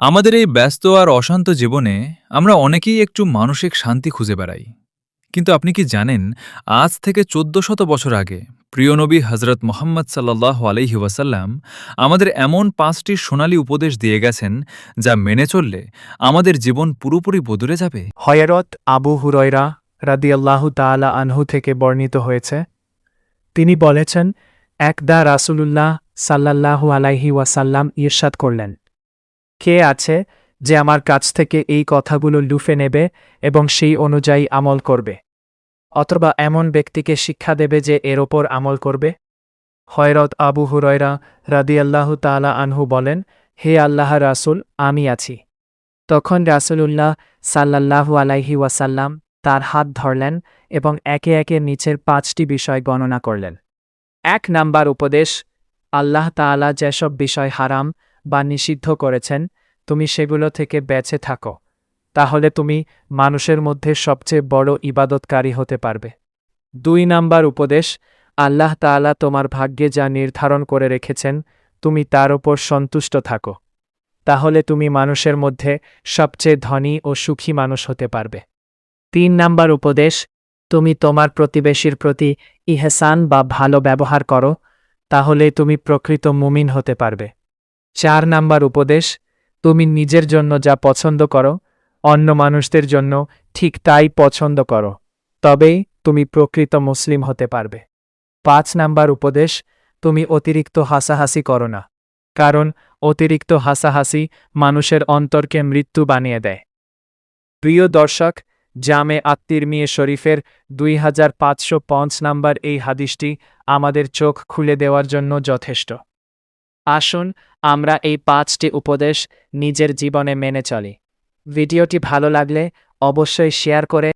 আমাদের এই ব্যস্ত আর অশান্ত জীবনে আমরা অনেকেই একটু মানসিক শান্তি খুঁজে বেড়াই। কিন্তু আপনি কি জানেন, আজ থেকে ১৪০০ বছর আগে প্রিয় নবী হজরত মোহাম্মদ সাল্লাল্লাহু আলাইহি ওয়াসাল্লাম আমাদের এমন ৫টি সোনালী উপদেশ দিয়ে গেছেন, যা মেনে চললে আমাদের জীবন পুরোপুরি বদলে যাবে। হযরত আবু হুরায়রা রাদিয়াল্লাহু তাআলা আনহু থেকে বর্ণিত হয়েছে, তিনি বলেছেন, একদা রাসূলুল্লাহ সাল্লাল্লাহু আলাইহি ওয়াসাল্লাম ইরশাদ করলেন, কে আছে যে আমার কাছ থেকে এই কথাগুলো লুফে নেবে এবং সেই অনুযায়ী আমল করবে, অথবা এমন ব্যক্তিকে শিক্ষা দেবে যে এর ওপর আমল করবে? হযরত আবু হুরায়রা রাদিয়াল্লাহু তাআলা আনহু বলেন, হে আল্লাহর রাসূল, আমি আছি। তখন রাসূলুল্লাহ সাল্লাল্লাহু আলাইহি ওয়াসাল্লাম তার হাত ধরলেন এবং একে একে নিচের ৫টি বিষয় গণনা করলেন। ১ নাম্বার উপদেশ, আল্লাহ তাআলা যেসব বিষয় হারাম বা নিষিদ্ধ করেছেন, তুমি সেগুলো থেকে বেঁচে থাকো, তাহলে তুমি মানুষের মধ্যে সবচেয়ে বড় ইবাদতকারী হতে পারবে। ২ নাম্বার উপদেশ, আল্লাহ তাআলা তোমার ভাগ্যে যা নির্ধারণ করে রেখেছেন, তুমি তার ওপর সন্তুষ্ট থাকো, তাহলে তুমি মানুষের মধ্যে সবচেয়ে ধনী ও সুখী মানুষ হতে পারবে। ৩ নাম্বার উপদেশ, তুমি তোমার প্রতিবেশীর প্রতি ইহসান বা ভালো ব্যবহার করো, তাহলে তুমি প্রকৃত মুমিন হতে পারবে। ৪ নাম্বার উপদেশ, তুমি নিজের জন্য যা পছন্দ করো, অন্য মানুষদের জন্য ঠিক তাই পছন্দ করো, তবেই তুমি প্রকৃত মুসলিম হতে পারবে। ৫ নাম্বার উপদেশ, তুমি অতিরিক্ত হাসাহাসি করো না, কারণ অতিরিক্ত হাসাহাসি মানুষের অন্তরকে মৃত্যু বানিয়ে দেয়। প্রিয় দর্শক, জামে আত-তিরমিজি শরীফের ২৫০৫ নাম্বার এই হাদিসটি আমাদের চোখ খুলে দেওয়ার জন্য যথেষ্ট। আসুন আমরা এই ৫টি উপদেশ নিজের জীবনে মেনে চলি। ভিডিওটি ভালো লাগলে অবশ্যই শেয়ার করে